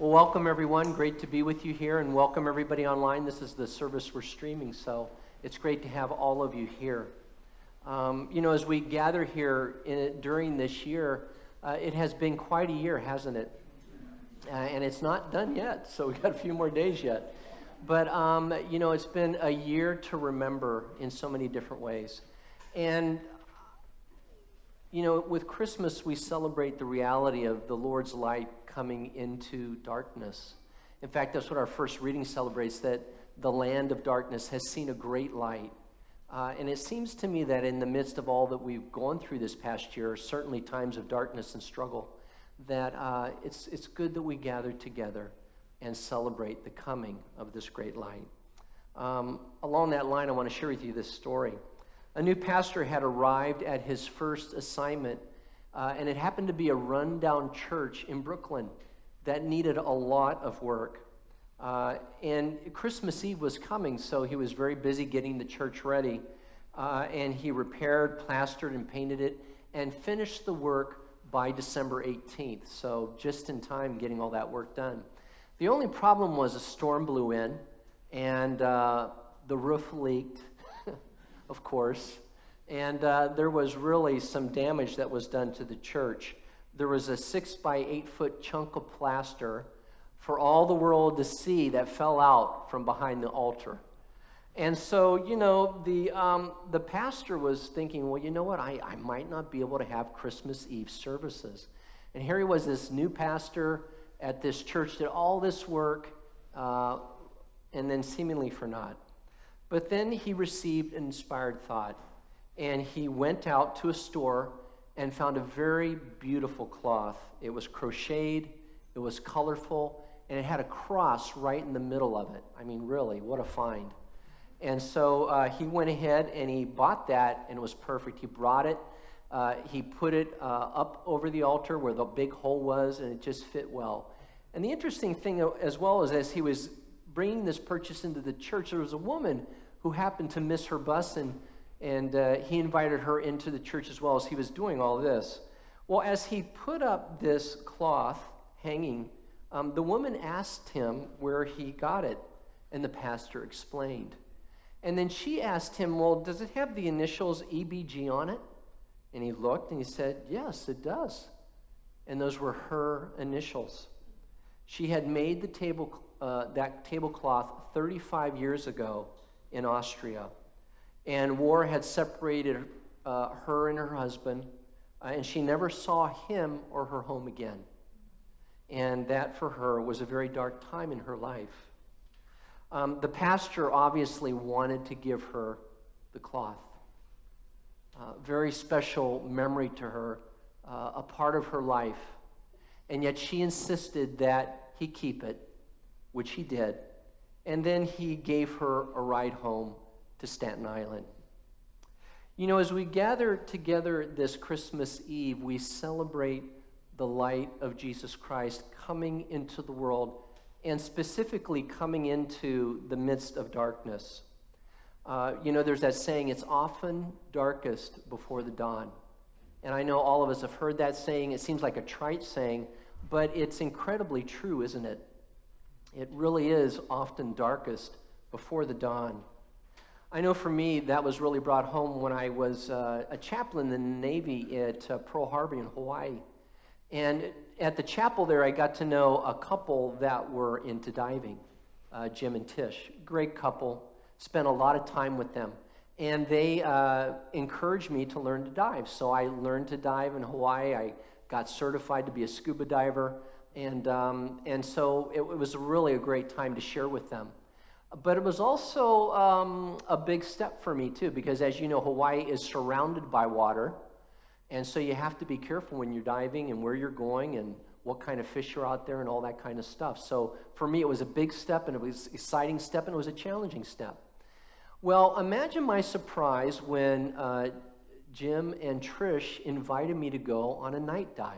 Well, welcome everyone. Great to be with you here, and welcome everybody online. This is the service we're streaming, so it's great to have all of you here. As we gather here during this year, it has been quite a year, hasn't it? And it's not done yet, so we've got a few more days yet. But, it's been a year to remember in so many different ways. And, with Christmas, we celebrate the reality of the Lord's light coming into darkness. In fact, that's what our first reading celebrates, that the land of darkness has seen a great light. And it seems to me that in the midst of all that we've gone through this past year, certainly times of darkness and struggle, that it's good that we gather together and celebrate the coming of this great light. Along that line, I want to share with you this story. A new pastor had arrived at his first assignment, and it happened to be a rundown church in Brooklyn that needed a lot of work. And Christmas Eve was coming, so he was very busy getting the church ready. And he repaired, plastered, and painted it, and finished the work by December 18th. So just in time getting all that work done. The only problem was a storm blew in, and the roof leaked, of course. And there was really some damage that was done to the church. There was a 6 by 8 foot chunk of plaster for all the world to see that fell out from behind the altar. And so, the pastor was thinking, well, you know what, I might not be able to have Christmas Eve services. And here he was, this new pastor at this church, did all this work, and then seemingly for naught. But then he received an inspired thought, and he went out to a store and found a very beautiful cloth. It was crocheted, it was colorful, and it had a cross right in the middle of it. I mean, really, what a find. And so he went ahead and he bought that, and it was perfect. He brought it, he put it up over the altar where the big hole was, and it just fit well. And the interesting thing as well is, as he was bringing this purchase into the church, there was a woman who happened to miss her bus, and he invited her into the church as well as he was doing all this. Well, as he put up this cloth hanging, the woman asked him where he got it, and the pastor explained. And then she asked him, well, does it have the initials EBG on it? And he looked and he said, yes, it does. And those were her initials. She had made that tablecloth 35 years ago in Austria. And war had separated her and her husband, and she never saw him or her home again. And that for her was a very dark time in her life. The pastor obviously wanted to give her the cloth. Very special memory to her, a part of her life. And yet she insisted that he keep it, which he did. And then he gave her a ride home to Staten Island. As we gather together this Christmas Eve, we celebrate the light of Jesus Christ coming into the world, and specifically coming into the midst of darkness. There's that saying, it's often darkest before the dawn. And I know all of us have heard that saying. It seems like a trite saying, but it's incredibly true, isn't it? It really is often darkest before the dawn. I know for me, that was really brought home when I was a chaplain in the Navy at Pearl Harbor in Hawaii. And at the chapel there, I got to know a couple that were into diving, Jim and Tish. Great couple, spent a lot of time with them. And they encouraged me to learn to dive. So I learned to dive in Hawaii. I got certified to be a scuba diver. And so it was really a great time to share with them. But it was also a big step for me, too, because as you know, Hawaii is surrounded by water. And so you have to be careful when you're diving and where you're going and what kind of fish are out there and all that kind of stuff. So for me, it was a big step, and it was an exciting step, and it was a challenging step. Well, imagine my surprise when Jim and Trish invited me to go on a night dive.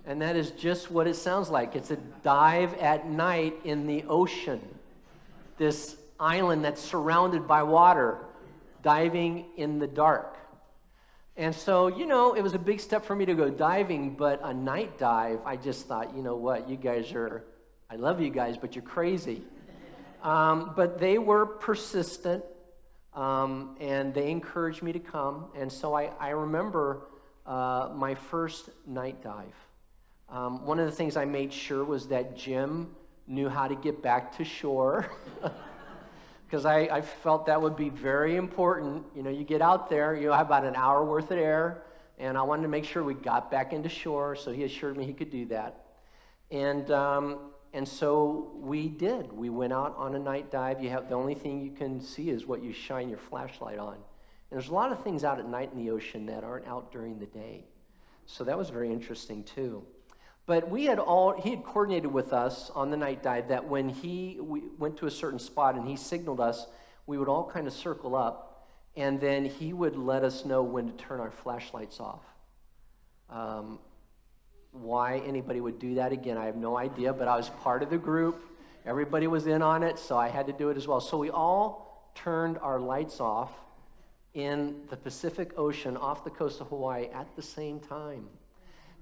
And that is just what it sounds like. It's a dive at night in the ocean. This island that's surrounded by water, diving in the dark. And so, it was a big step for me to go diving, but a night dive, I just thought, you know what, I love you guys, but you're crazy. But they were persistent, and they encouraged me to come. And so I remember my first night dive. One of the things I made sure was that Jim knew how to get back to shore, because I felt that would be very important. You get out there, you have about an hour worth of air, and I wanted to make sure we got back into shore, so he assured me he could do that. And so we did. We went out on a night dive. The only thing you can see is what you shine your flashlight on. And there's a lot of things out at night in the ocean that aren't out during the day. So that was very interesting too. But he had coordinated with us on the night dive that when we went to a certain spot and he signaled us, we would all kind of circle up, and then he would let us know when to turn our flashlights off. Why anybody would do that, again, I have no idea, but I was part of the group. Everybody was in on it, so I had to do it as well. So we all turned our lights off in the Pacific Ocean off the coast of Hawaii at the same time.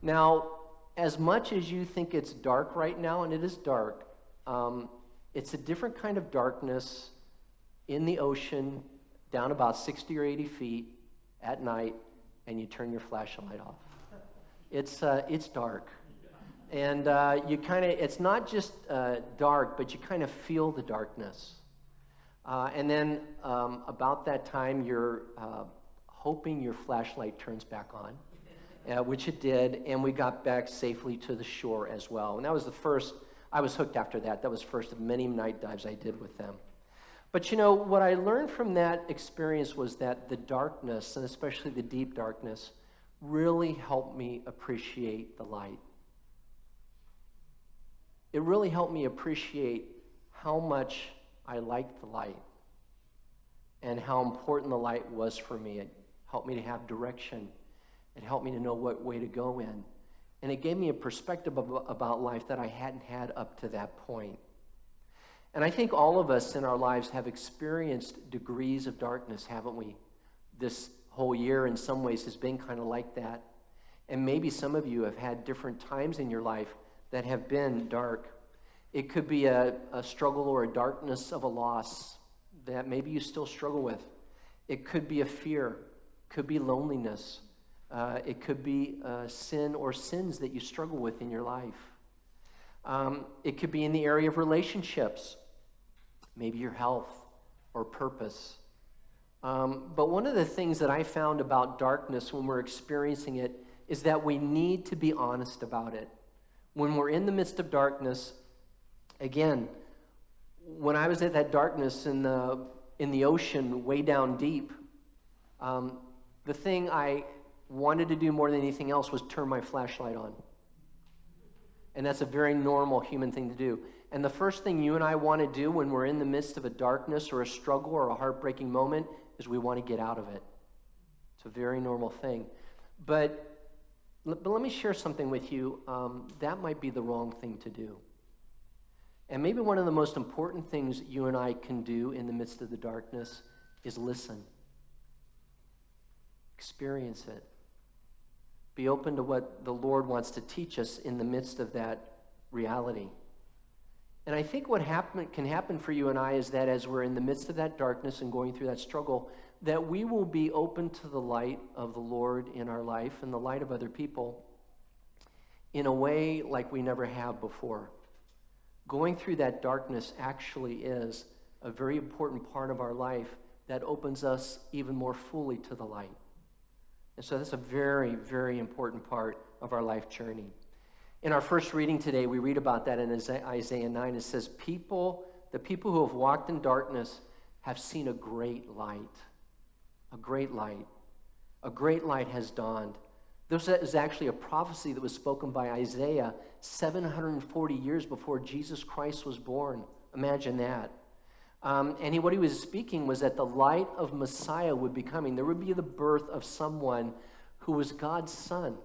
Now, as much as you think it's dark right now, and it is dark, it's a different kind of darkness in the ocean down about 60 or 80 feet at night, and you turn your flashlight off. It's dark. And it's not just dark, but you kind of feel the darkness. And then about that time, you're hoping your flashlight turns back on. Which it did, and we got back safely to the shore as well. And that was the first, I was hooked after that. That was the first of many night dives I did with them. But what I learned from that experience was that the darkness, and especially the deep darkness, really helped me appreciate the light. It really helped me appreciate how much I liked the light and how important the light was for me. It helped me to have direction. It helped me to know what way to go in. And it gave me a perspective about life that I hadn't had up to that point. And I think all of us in our lives have experienced degrees of darkness, haven't we? This whole year in some ways has been kind of like that. And maybe some of you have had different times in your life that have been dark. It could be a struggle or a darkness of a loss that maybe you still struggle with. It could be a fear. It could be loneliness. It could be sin or sins that you struggle with in your life. It could be in the area of relationships, maybe your health or purpose. But one of the things that I found about darkness when we're experiencing it is that we need to be honest about it. When we're in the midst of darkness, again, when I was at that darkness in the ocean way down deep, the thing I wanted to do more than anything else was turn my flashlight on. And that's a very normal human thing to do. And the first thing you and I want to do when we're in the midst of a darkness or a struggle or a heartbreaking moment is we want to get out of it. It's a very normal thing. But let me share something with you. That might be the wrong thing to do. And maybe one of the most important things you and I can do in the midst of the darkness is listen. Experience it. Be open to what the Lord wants to teach us in the midst of that reality. And I think what can happen for you and I is that as we're in the midst of that darkness and going through that struggle, that we will be open to the light of the Lord in our life and the light of other people in a way like we never have before. Going through that darkness actually is a very important part of our life that opens us even more fully to the light. And so that's a very, very important part of our life journey. In our first reading today, we read about that in Isaiah 9. It says, the people who have walked in darkness have seen a great light. A great light. A great light has dawned. This is actually a prophecy that was spoken by Isaiah 740 years before Jesus Christ was born. Imagine that. What he was speaking was that the light of Messiah would be coming. There would be the birth of someone who was God's son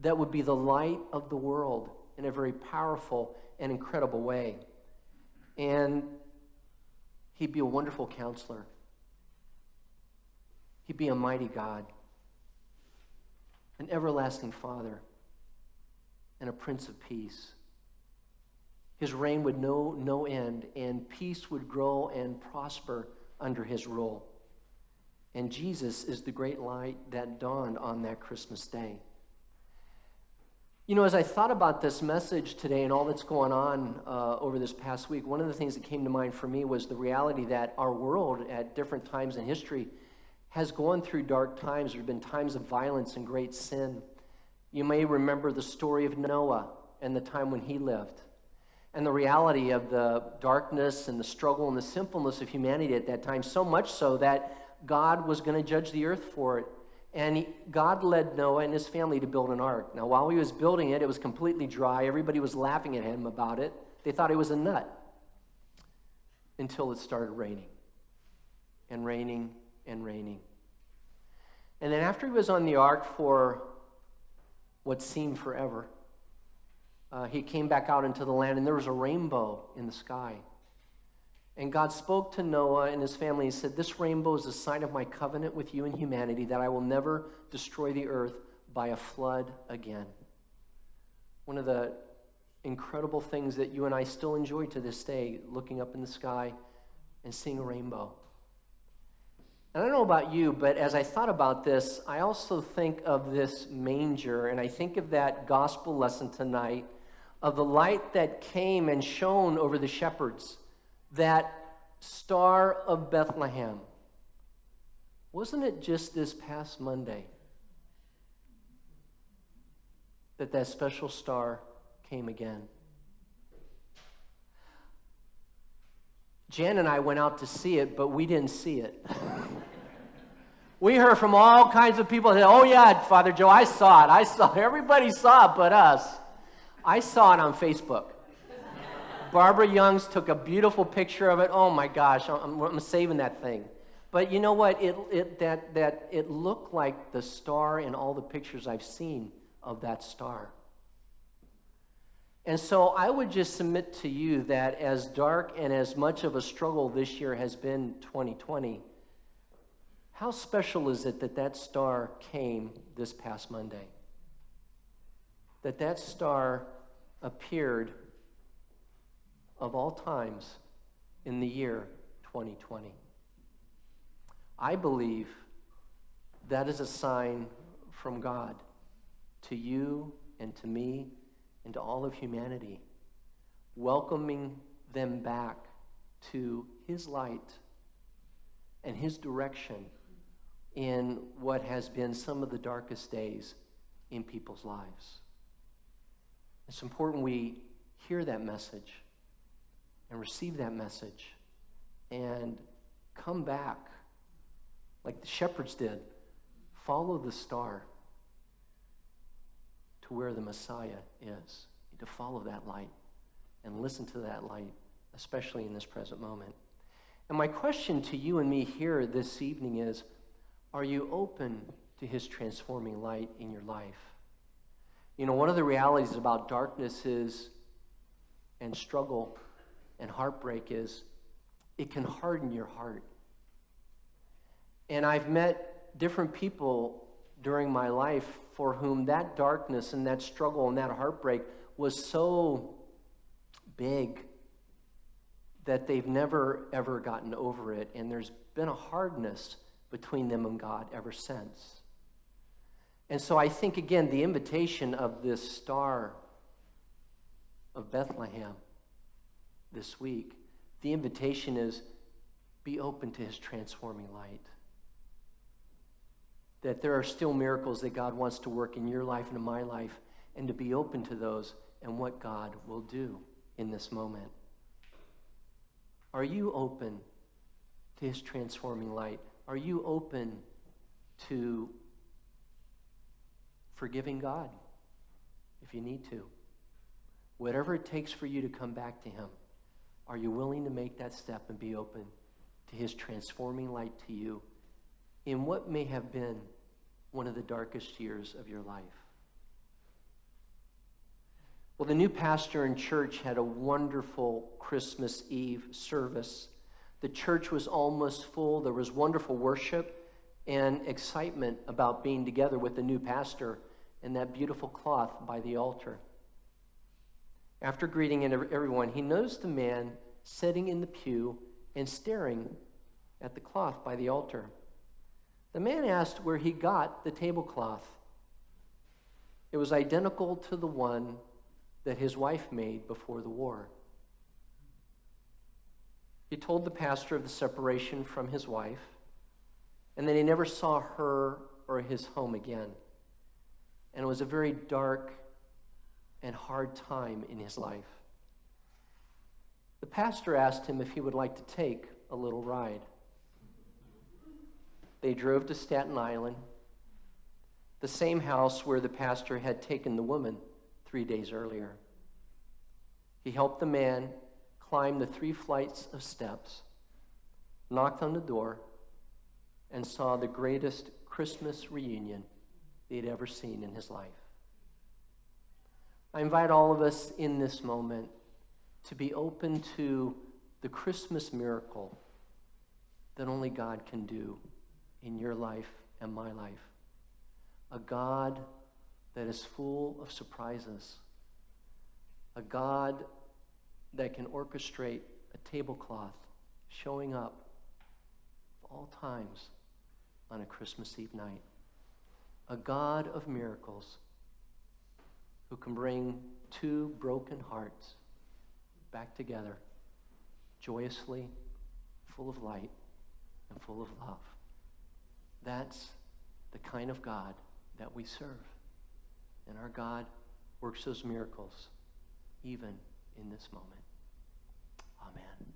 that would be the light of the world in a very powerful and incredible way. And he'd be a wonderful counselor. He'd be a mighty God. an everlasting Father, and a Prince of Peace. His reign would know no end, and peace would grow and prosper under his rule. And Jesus is the great light that dawned on that Christmas day. You know, as I thought about this message today and all that's going on over this past week, one of the things that came to mind for me was the reality that our world at different times in history has gone through dark times. There have been times of violence and great sin. You may remember the story of Noah and the time when he lived, and the reality of the darkness and the struggle and the sinfulness of humanity at that time, so much so that God was going to judge the earth for it. And God led Noah and his family to build an ark. Now, while he was building it, it was completely dry. Everybody was laughing at him about it. They thought he was a nut until it started raining and raining and raining. And then after he was on the ark for what seemed forever, he came back out into the land, and there was a rainbow in the sky. And God spoke to Noah and his family. He said, "This rainbow is a sign of my covenant with you and humanity, that I will never destroy the earth by a flood again." One of the incredible things that you and I still enjoy to this day, looking up in the sky and seeing a rainbow. And I don't know about you, but as I thought about this, I also think of this manger, and I think of that gospel lesson tonight of the light that came and shone over the shepherds. That Star of Bethlehem. Wasn't it just this past Monday that that special star came again? Jan and I went out to see it, but we didn't see it. We heard from all kinds of people that said, "Oh yeah, Father Joe, I saw it. Everybody saw it but us." I saw it on Facebook. Barbara Youngs took a beautiful picture of it. Oh my gosh, I'm saving that thing. But you know what? It looked like the star in all the pictures I've seen of that star. And so I would just submit to you that as dark and as much of a struggle this year has been 2020, how special is it that that star came this past Monday? That star appeared of all times in the year 2020. I believe that is a sign from God to you and to me and to all of humanity, welcoming them back to his light and his direction in what has been some of the darkest days in people's lives. It's important we hear that message and receive that message and come back like the shepherds did. Follow the star to where the Messiah is. To follow that light and listen to that light, especially in this present moment. And my question to you and me here this evening is, are you open to his transforming light in your life? You know, one of the realities about darkness is, and struggle and heartbreak is, it can harden your heart. And I've met different people during my life for whom that darkness and that struggle and that heartbreak was so big that they've never, ever gotten over it. And there's been a hardness between them and God ever since. And so I think, again, the invitation of this Star of Bethlehem this week, the invitation is, be open to his transforming light. That there are still miracles that God wants to work in your life and in my life, and to be open to those and what God will do in this moment. Are you open to his transforming light? Are you open to forgiving God if you need to? Whatever it takes for you to come back to him, are you willing to make that step and be open to his transforming light to you in what may have been one of the darkest years of your life? Well, the new pastor in church had a wonderful Christmas Eve service. The church was almost full. There was wonderful worship and excitement about being together with the new pastor. and that beautiful cloth by the altar. After greeting everyone, he noticed a man sitting in the pew and staring at the cloth by the altar. The man asked where he got the tablecloth. It was identical to the one that his wife made before the war. He told the pastor of the separation from his wife, and that he never saw her or his home again. And it was a very dark and hard time in his life. The pastor asked him if he would like to take a little ride. They drove to Staten Island, the same house where the pastor had taken the woman 3 days earlier. He helped the man climb the 3 flights of steps, knocked on the door, and saw the greatest Christmas reunion he had ever seen in his life. I invite all of us in this moment to be open to the Christmas miracle that only God can do in your life and my life. A God that is full of surprises. A God that can orchestrate a tablecloth showing up of all times on a Christmas Eve night. A God of miracles who can bring 2 broken hearts back together joyously, full of light and full of love. That's the kind of God that we serve. And our God works those miracles even in this moment. Amen.